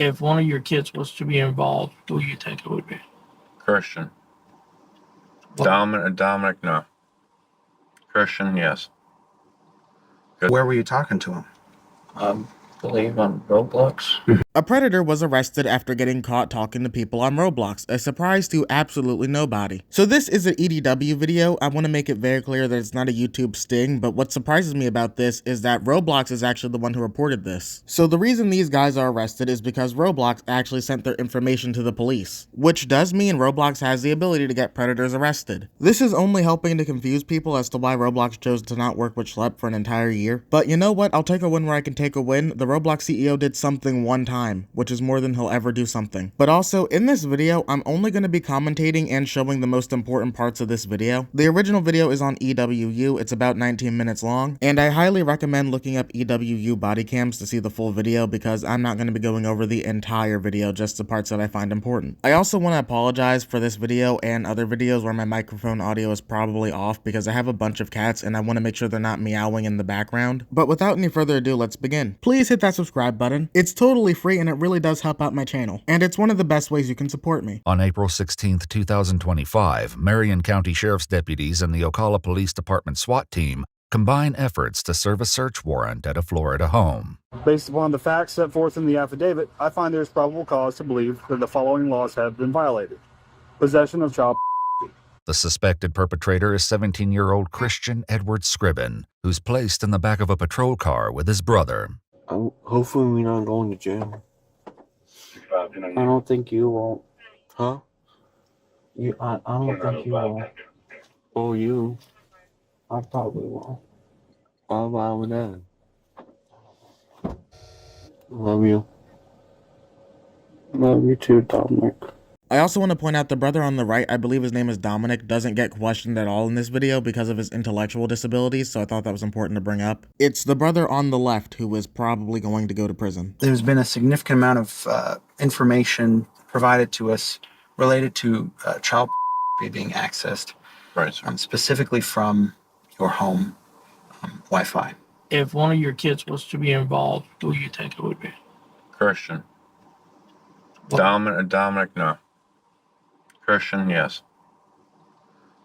If one of your kids was to be involved, who do you think it would be? Christian. What? Dominic, no. Christian, yes. Where were you talking to him? Believe on Roblox. A predator was arrested after getting caught talking to people on Roblox, a surprise to absolutely nobody. So this is an EDW video. I want to make it very clear that it's not a YouTube sting, but what surprises me about this is that Roblox is actually the one who reported this. So the reason these guys are arrested is because Roblox actually sent their information to the police, which does mean Roblox has the ability to get predators arrested. This is only helping to confuse people as to why Roblox chose to not work with Schlep for an entire year. But you know what? I'll take a win where I can take a win. The Roblox CEO did something one time, which is more than he'll ever do something. But also, in this video, I'm only going to be commentating and showing the most important parts of this video. The original video is on EWU, it's about 19 minutes long, and I highly recommend looking up EWU body cams to see the full video because I'm not going to be going over the entire video, just the parts that I find important. I also want to apologize for this video and other videos where my microphone audio is probably off because I have a bunch of cats and I want to make sure they're not meowing in the background. But without any further ado, let's begin. Please hit that subscribe button. It's totally free and it really does help out my channel, and it's one of the best ways you can support me. On April 16, 2025, Marion County Sheriff's deputies and the Ocala Police Department SWAT team combine efforts to serve a search warrant at a Florida home. Based upon the facts set forth in the affidavit, I find there is probable cause to believe that the following laws have been violated. Possession of child. The suspected perpetrator is 17-year-old Christian Edward Scribbin, who's placed in the back of a patrol car with his brother. Hopefully we're not going to jail. I don't think you won't. Huh? I don't think you won't. Oh, you? I probably won't. Why would that? Love you. Love you too, Dominic. I also want to point out the brother on the right, I believe his name is Dominic, doesn't get questioned at all in this video because of his intellectual disabilities, so I thought that was important to bring up. It's the brother on the left who is probably going to go to prison. There's been a significant amount of information provided to us related to child being accessed, Right, sir. specifically from your home Wi-Fi. If one of your kids was to be involved, who do you think it would be? Christian. What? Dominic, no. Christian, yes.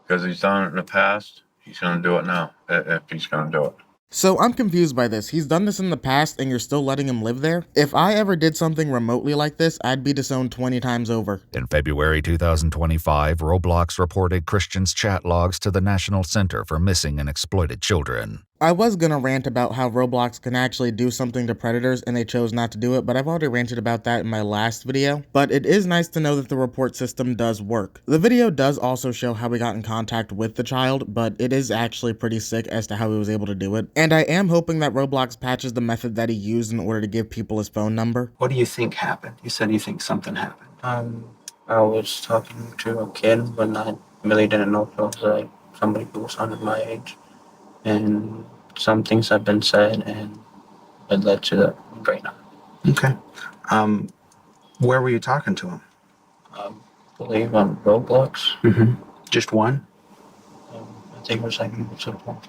Because he's done it in the past, he's going to do it now, if he's going to do it. So I'm confused by this. He's done this in the past and you're still letting him live there? If I ever did something remotely like this, I'd be disowned 20 times over. In February 2025, Roblox reported Christian's chat logs to the National Center for Missing and Exploited Children. I was gonna rant about how Roblox can actually do something to predators and they chose not to do it, but I've already ranted about that in my last video. But it is nice to know that the report system does work. The video does also show how we got in contact with the child, but it is actually pretty sick as to how he was able to do it. And I am hoping that Roblox patches the method that he used in order to give people his phone number. What do you think happened? You said you think something happened. I was talking to a kid, but I really didn't know if it was like somebody who was under my age. And some things have been said, and it led to that right now. Okay. Where were you talking to him? Believe on Roblox. Just one? I think it was like multiple.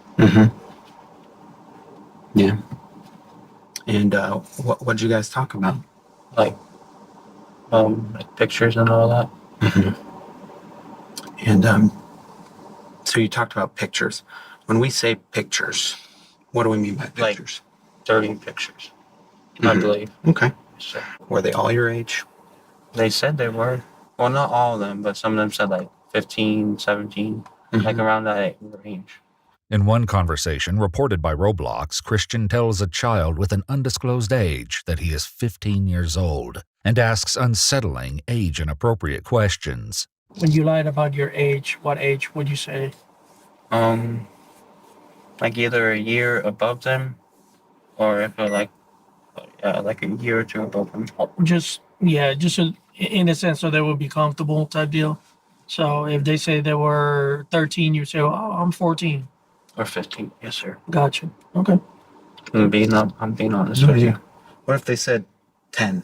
Yeah. And what'd you guys talk about? Like pictures and all that. And so you talked about pictures. When we say pictures, what do we mean by Like- pictures? 30 pictures, I believe. Okay. So Were they all your age? they said they were. Well, not all of them, but some of them said like 15, 17, like around that range. In one conversation reported by Roblox, Christian tells a child with an undisclosed age that he is 15 years old and asks unsettling, age-inappropriate questions. When you lied about your age, what age would you say? Like either a year above them, or if they're like a year or two above them. Just in a sense so they would be comfortable type deal. So if they say they were 13, you say, oh, I'm 14. Or 15, yes, sir. Gotcha. Okay. I'm being honest with you. What if they said 10?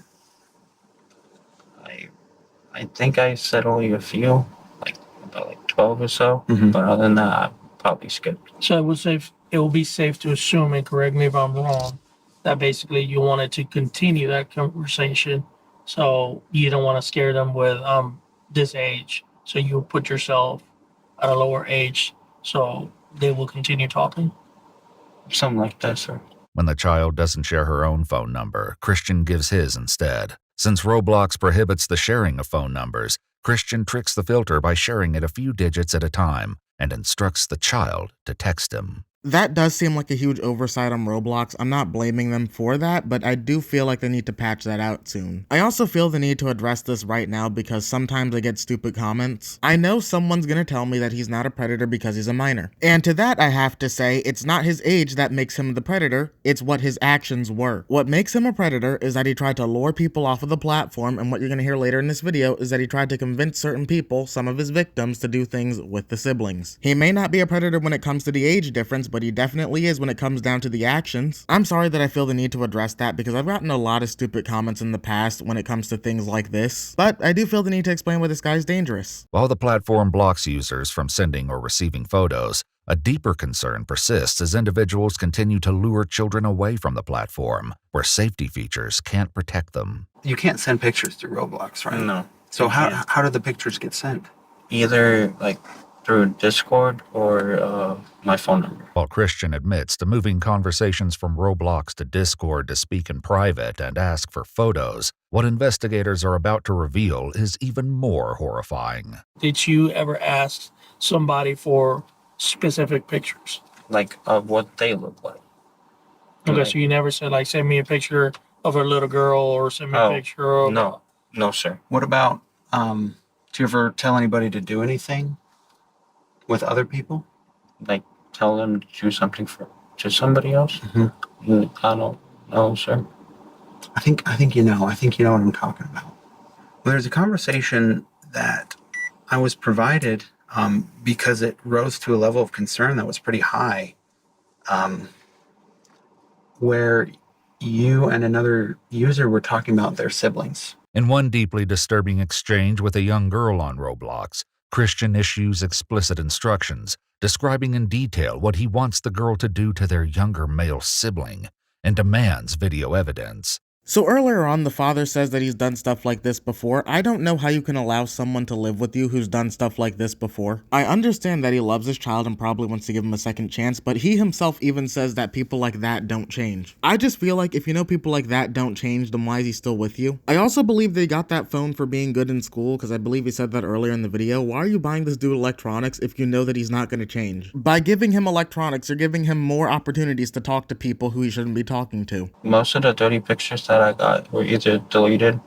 I think I said only a few, like about like 12 or so. Mhm. But other than that, I probably skipped. So it will be safe to assume, and correct me if I'm wrong, that basically you wanted to continue that conversation So you don't want to scare them with this age. So you put yourself at a lower age, so they will continue talking. Something like that, sir. When the child doesn't share her own phone number, Christian gives his instead. Since Roblox prohibits the sharing of phone numbers, Christian tricks the filter by sharing it a few digits at a time and instructs the child to text him. That does seem like a huge oversight on Roblox. I'm not blaming them for that, but I do feel like they need to patch that out soon. I also feel the need to address this right now because sometimes I get stupid comments. I know someone's gonna tell me that he's not a predator because he's a minor. And to that I have to say, it's not his age that makes him the predator, it's what his actions were. What makes him a predator is that he tried to lure people off of the platform, and what you're gonna hear later in this video is that he tried to convince certain people, some of his victims, to do things with the siblings. He may not be a predator when it comes to the age difference, but he definitely is when it comes down to the actions. I'm sorry that I feel the need to address that because I've gotten a lot of stupid comments in the past when it comes to things like this, but I do feel the need to explain why this guy's dangerous. While the platform blocks users from sending or receiving photos, a deeper concern persists as individuals continue to lure children away from the platform, where safety features can't protect them. You can't send pictures through Roblox, right? No. So You can't. how do the pictures get sent? Either like through Discord or my phone number. While Christian admits to moving conversations from Roblox to Discord to speak in private and ask for photos, what investigators are about to reveal is even more horrifying. Did you ever ask somebody for specific pictures? Like of what they look like. Okay, Like- so you never said like send me a picture of a little girl or send me a Oh, picture of No, sir. What about, do you ever tell anybody to do anything with other people? Like tell them to do something to somebody else. I don't know, sir. I think you know. I think you know what I'm talking about. Well, there's a conversation that I was provided because it rose to a level of concern that was pretty high, where you and another user were talking about their siblings. In one deeply disturbing exchange with a young girl on Roblox, Christian issues explicit instructions describing in detail what he wants the girl to do to their younger male sibling and demands video evidence. So earlier on, the father says that he's done stuff like this before. I don't know how you can allow someone to live with you who's done stuff like this before. I understand that he loves his child and probably wants to give him a second chance, but he himself even says that people like that don't change. I just feel like if you know people like that don't change, then why is he still with you? I also believe they got that phone for being good in school, because I believe he said that earlier in the video. Why are you buying this dude electronics if you know that he's not going to change? By giving him electronics, you're giving him more opportunities to talk to people who he shouldn't be talking to. Most of the dirty pictures that I got were either deleted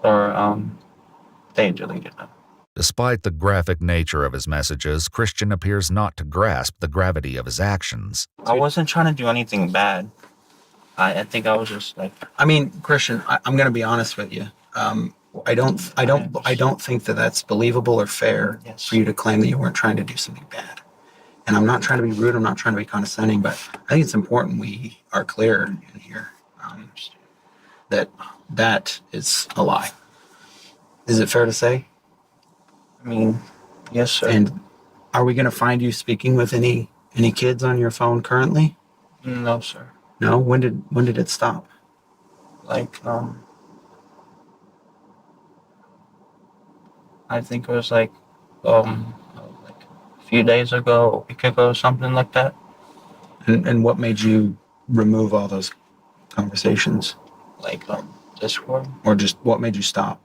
or they deleted them. Despite the graphic nature of his messages, Christian appears not to grasp the gravity of his actions. I wasn't trying to do anything bad. I think I was just like, I mean, Christian, I'm going to be honest with you. I don't think that that's believable or fair Yes. for you to claim that you weren't trying to do something bad. And I'm not trying to be rude. I'm not trying to be condescending, but I think it's important we are clear in here that is a lie. Is it fair to say? I mean, yes, sir. And are we going to find you speaking with any kids on your phone currently? No, sir. No. When did it stop? Like, I think it was like a few days ago, a week ago, something like that. And what made you remove all those conversations? Like, Discord. Or just what made you stop?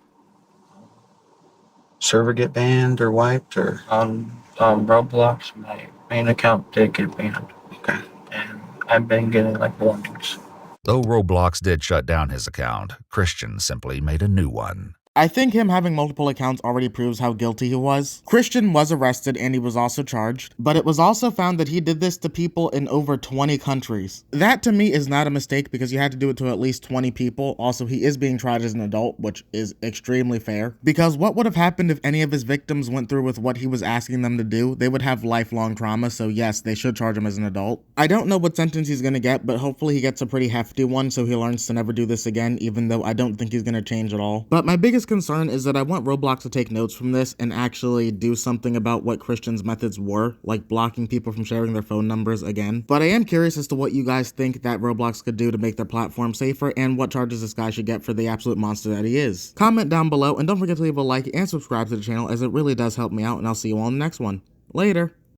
Server get banned or wiped or? On Roblox, my main account did get banned. Okay. And I've been getting like warnings. Though Roblox did shut down his account, Christian simply made a new one. I think him having multiple accounts already proves how guilty he was. Christian was arrested and he was also charged, but it was also found that he did this to people in over 20 countries. That to me is not a mistake because you had to do it to at least 20 people. Also, he is being tried as an adult, which is extremely fair. Because what would have happened if any of his victims went through with what he was asking them to do? They would have lifelong trauma, so yes, they should charge him as an adult. I don't know what sentence he's gonna get, but hopefully he gets a pretty hefty one so he learns to never do this again, even though I don't think he's gonna change at all. But my biggest biggest concern is that I want Roblox to take notes from this and actually do something about what Christian's methods were, like blocking people from sharing their phone numbers again. But I am curious as to what you guys think that Roblox could do to make their platform safer and what charges this guy should get for the absolute monster that he is. Comment down below and don't forget to leave a like and subscribe to the channel, as it really does help me out, and I'll see you all in the next one. Later.